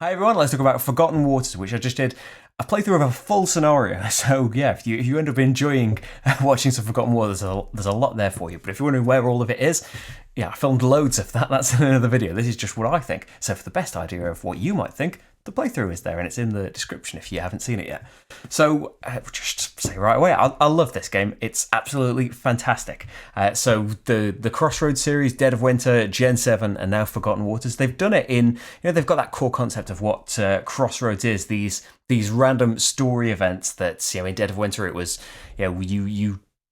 Hi everyone, let's talk about Forgotten Waters, which I just did a playthrough of a full scenario. So yeah, if you end up enjoying watching some Forgotten Waters, there's a lot there for you. But if you're wondering where all of it is, yeah, I filmed loads of that. That's another video. This is just what I think. So for the best idea of what you might think, the playthrough is there and it's in the description if you haven't seen it yet. So just say right away, I love this game. It's absolutely fantastic. So the Crossroads series, Dead of Winter, Gen 7, and now Forgotten Waters, they've done it in, they've got that core concept of what Crossroads is, these random story events that, in Dead of Winter it was,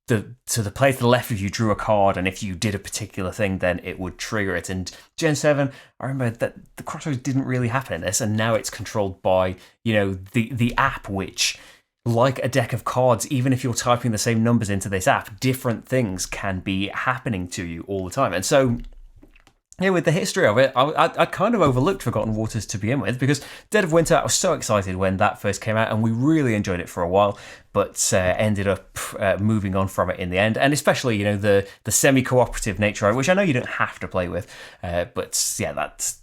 the player to the left of you drew a card, and if you did a particular thing, then it would trigger it. And Gen 7, I remember that the Crossroads didn't really happen in this, and now it's controlled by, the app, which, like a deck of cards, even if you're typing the same numbers into this app, different things can be happening to you all the time. And so, with the history of it, I kind of overlooked Forgotten Waters to begin with, because Dead of Winter, I was so excited when that first came out, and we really enjoyed it for a while, but ended up moving on from it in the end. And especially, the semi-cooperative nature, which I know you don't have to play with, but yeah, that's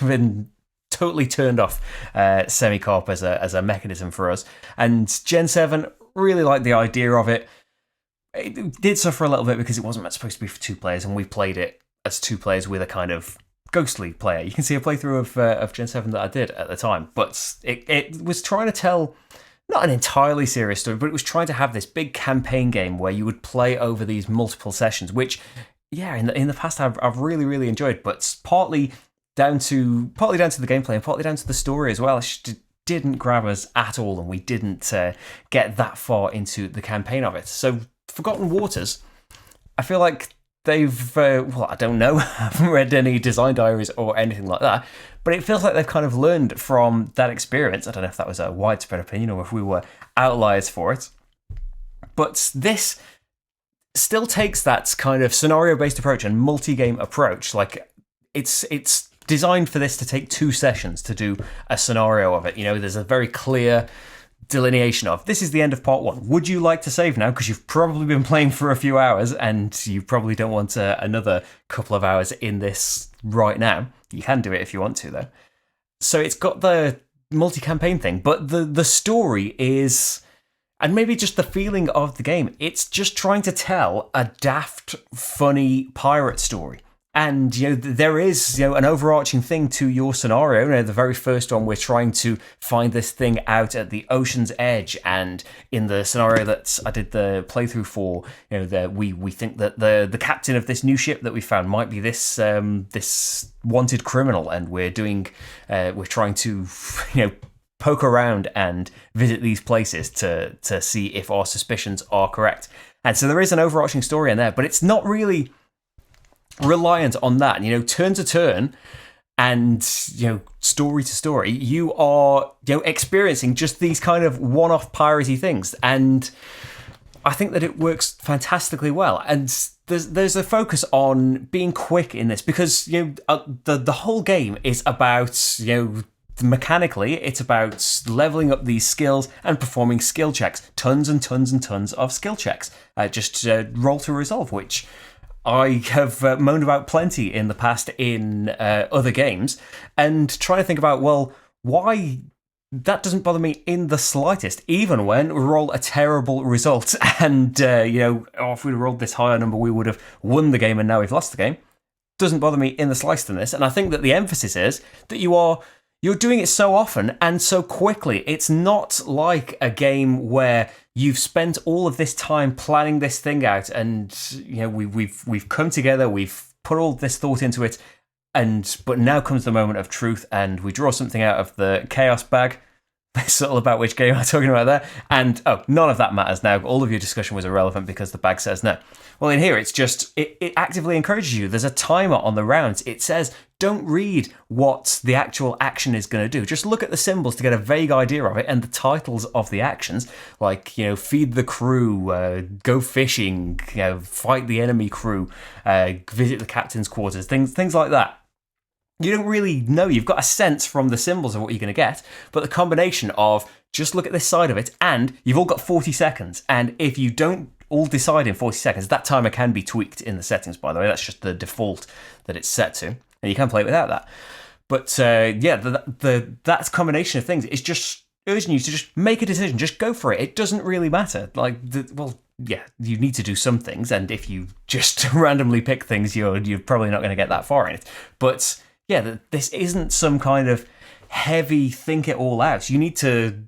been totally turned off semi-co-op as a mechanism for us. And Gen 7, really liked the idea of it. It did suffer a little bit because it wasn't supposed to be for two players, and we played it as two players with a kind of ghostly player. You can see a playthrough of Gen 7 that I did at the time, but it was trying to tell not an entirely serious story, but it was trying to have this big campaign game where you would play over these multiple sessions, which, yeah, in the past I've really, really enjoyed, but partly down to the gameplay and partly down to the story as well. It didn't grab us at all, and we didn't get that far into the campaign of it. So Forgotten Waters, I feel like they've, I don't know, I haven't read any design diaries or anything like that, but it feels like they've kind of learned from that experience. I don't know if that was a widespread opinion or if we were outliers for it, but this still takes that kind of scenario-based approach and multi-game approach. Like, it's designed for this to take 2 sessions to do a scenario of it. There's a very clear delineation of, this is the end of part 1. Would you like to save now? Because you've probably been playing for a few hours and you probably don't want another couple of hours in this right now. You can do it if you want to, though. So it's got the multi-campaign thing, but the story is, and maybe just the feeling of the game, it's just trying to tell a daft, funny pirate story. And, there is, an overarching thing to your scenario. The very first one, we're trying to find this thing out at the ocean's edge. And in the scenario that I did the playthrough for, we think that the captain of this new ship that we found might be this this wanted criminal. And we're trying to, poke around and visit these places to see if our suspicions are correct. And so there is an overarching story in there, but it's not really reliant on that. Turn to turn and story to story, you are experiencing just these kind of one-off piratey things, and I think that it works fantastically well. And there's a focus on being quick in this, because the whole game is about mechanically, it's about leveling up these skills and performing skill checks, tons and tons and tons of skill checks, just roll to resolve, which I have moaned about plenty in the past in other games, and trying to think about, well, why that doesn't bother me in the slightest, even when we roll a terrible result and, if we'd rolled this higher number, we would have won the game and now we've lost the game. Doesn't bother me in the slightest in this, and I think that the emphasis is that you're doing it so often and so quickly. It's not like a game where you've spent all of this time planning this thing out, and we've come together, we've put all this thought into it, but now comes the moment of truth, and we draw something out of the chaos bag. It's all about which game I'm talking about there. And, none of that matters now. All of your discussion was irrelevant because the bag says no. Well, in here, it's just, it actively encourages you. There's a timer on the rounds. It says, don't read what the actual action is going to do. Just look at the symbols to get a vague idea of it, and the titles of the actions, like, feed the crew, go fishing, fight the enemy crew, visit the captain's quarters, things like that. You don't really know. You've got a sense from the symbols of what you're going to get, but the combination of just look at this side of it, and you've all got 40 seconds, and if you don't all decide in 40 seconds, that timer can be tweaked in the settings, by the way. That's just the default that it's set to, and you can play it without that. But yeah, that combination of things is just urging you to just make a decision, just go for it. It doesn't really matter. Like, well, yeah, you need to do some things, and if you just randomly pick things, you're probably not going to get that far in it. But yeah, this isn't some kind of heavy think it all out. You need to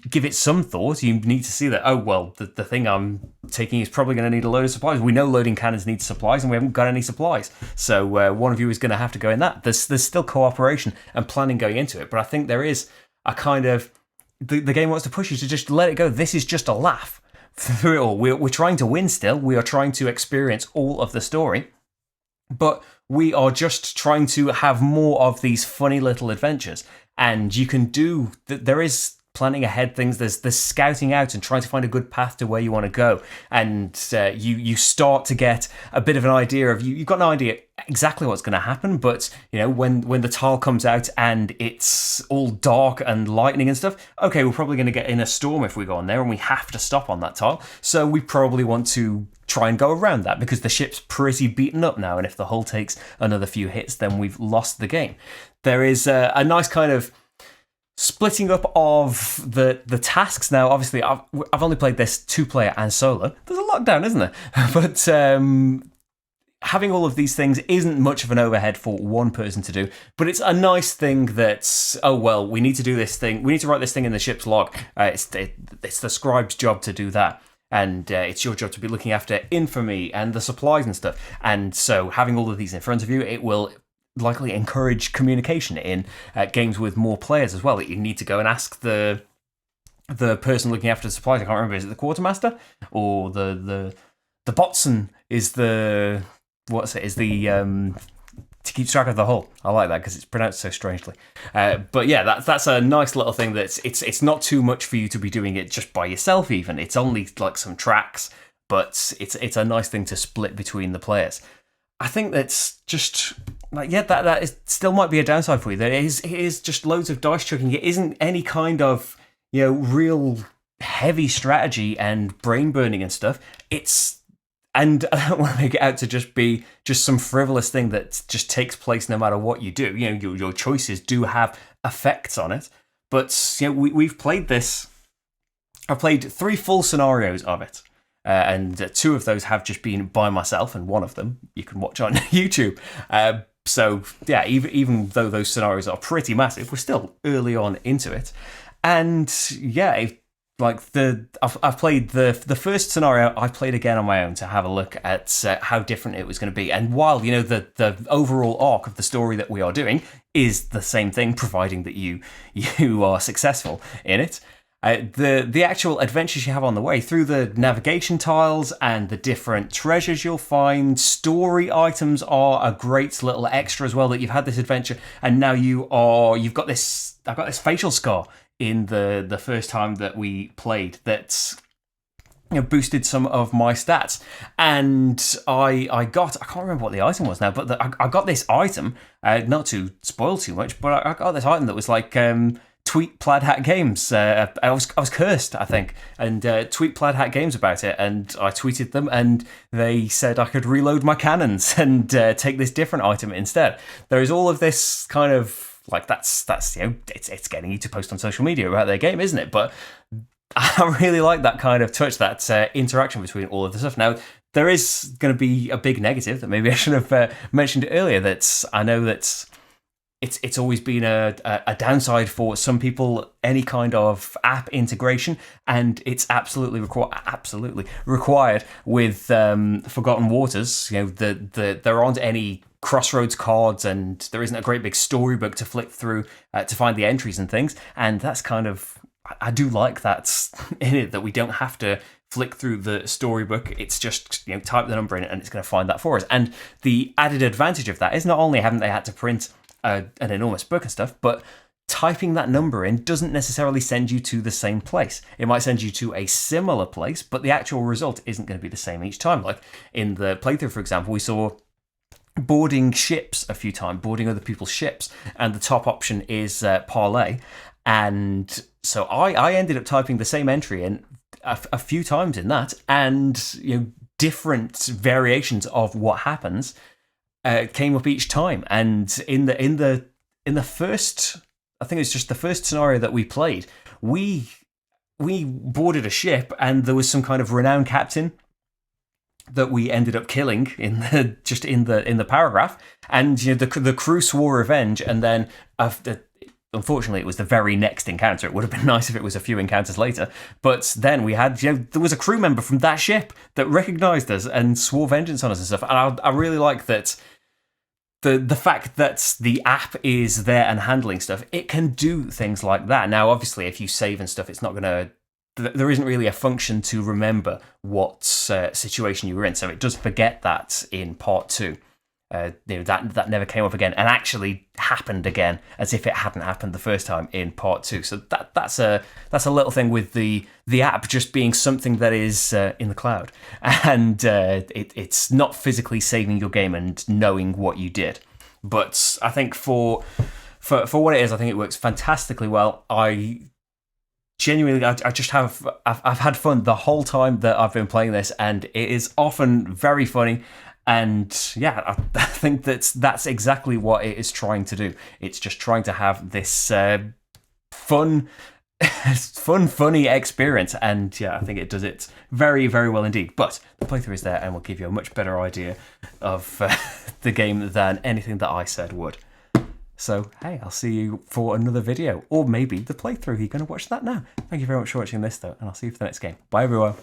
give it some thought. You need to see that, oh, well, the thing I'm taking is probably going to need a load of supplies. We know loading cannons need supplies, and we haven't got any supplies. So one of you is going to have to go in that. There's still cooperation and planning going into it, but I think there is a kind of... The game wants to push you to just let it go. This is just a laugh through it all. We're trying to win still. We are trying to experience all of the story, but we are just trying to have more of these funny little adventures. And you can do... There is planning ahead things. There's scouting out and trying to find a good path to where you want to go. And you start to get a bit of an idea of... You've got no idea exactly what's going to happen, but when the tile comes out and it's all dark and lightning and stuff, okay, we're probably going to get in a storm if we go on there, and we have to stop on that tile. So we probably want to try and go around that because the ship's pretty beaten up now, and if the hull takes another few hits, then we've lost the game. There is a nice kind of splitting up of the tasks. Now, obviously, I've only played this 2-player and solo. There's a lockdown, isn't there? But having all of these things isn't much of an overhead for one person to do, but it's a nice thing that, oh, well, we need to do this thing. We need to write this thing in the ship's log. It's the scribe's job to do that. And it's your job to be looking after infamy and the supplies and stuff. And so having all of these in front of you, it will likely encourage communication in games with more players as well. That you need to go and ask the person looking after the supplies. I can't remember, is it the quartermaster or the boatswain is the... to keep track of the hull. I like that because it's pronounced so strangely. But yeah, that's a nice little thing. It's not too much for you to be doing it just by yourself. Even it's only like some tracks, but it's a nice thing to split between the players. I think that's just like, yeah, that is, still might be a downside for you. That it is just loads of dice chucking. It isn't any kind of real heavy strategy and brain burning and stuff. And I don't want to make it out to just be just some frivolous thing that just takes place no matter what you do. Your choices do have effects on it. But we've played this. I've played 3 full scenarios of it. And 2 of those have just been by myself, and one of them you can watch on YouTube. So yeah, even though those scenarios are pretty massive, we're still early on into it. And yeah, I've played the first scenario. I played again on my own to have a look at how different it was going to be. And while the overall arc of the story that we are doing is the same thing, providing that you are successful in it, the actual adventures you have on the way through the navigation tiles and the different treasures you'll find, story items are a great little extra as well. That you've had this adventure and now you've got this. I've got this facial scar in the first time that we played that's boosted some of my stats, and I can't remember what the item was now, but I got this item, not to spoil too much, but I got this item that was like tweet Plaid Hat Games. I was cursed, I think, and tweet Plaid Hat Games about it, and I tweeted them, and they said I could reload my cannons and take this different item instead. There is all of this kind of like that's it's getting you to post on social media about their game, isn't it? But I really like that kind of touch, that interaction between all of the stuff. Now, there is going to be a big negative that maybe I should have mentioned earlier. That I know that it's always been a downside for some people, any kind of app integration, and it's absolutely required with Forgotten Waters. There aren't any crossroads cards, and there isn't a great big storybook to flick through to find the entries and things, and that's kind of... I do like that in it, that we don't have to flick through the storybook. It's just, type the number in it and it's going to find that for us. And the added advantage of that is not only haven't they had to print an enormous book and stuff, but typing that number in doesn't necessarily send you to the same place. It might send you to a similar place, but the actual result isn't going to be the same each time. Like in the playthrough, for example, we saw boarding ships a few times, boarding other people's ships, and the top option is parlay. And so I ended up typing the same entry in a few times in that, and different variations of what happens came up each time. And in the in the first, I think it's just the first scenario that we played, we boarded a ship and there was some kind of renowned captain that we ended up killing in the paragraph, and you know the crew swore revenge, and then unfortunately it was the very next encounter. It would have been nice if it was a few encounters later, but then we had, you know, there was a crew member from that ship that recognised us and swore vengeance on us and stuff. And I really like that. The fact that the app is there and handling stuff, it can do things like that. Now, obviously, if you save and stuff, it's not going to... There isn't really a function to remember what situation you were in, so it does forget that in part 2. You know, that never came up again, and actually happened again as if it hadn't happened the first time in part 2. So that's a little thing with the app just being something that is in the cloud, and it's not physically saving your game and knowing what you did. But I think for what it is, I think it works fantastically well. I genuinely, I've had fun the whole time that I've been playing this, and it is often very funny. And yeah, I think that's exactly what it is trying to do. It's just trying to have this funny experience. And yeah, I think it does it very, very well indeed. But the playthrough is there and will give you a much better idea of the game than anything that I said would. So, hey, I'll see you for another video. Or maybe the playthrough. You're going to watch that now. Thank you very much for watching this, though. And I'll see you for the next game. Bye, everyone.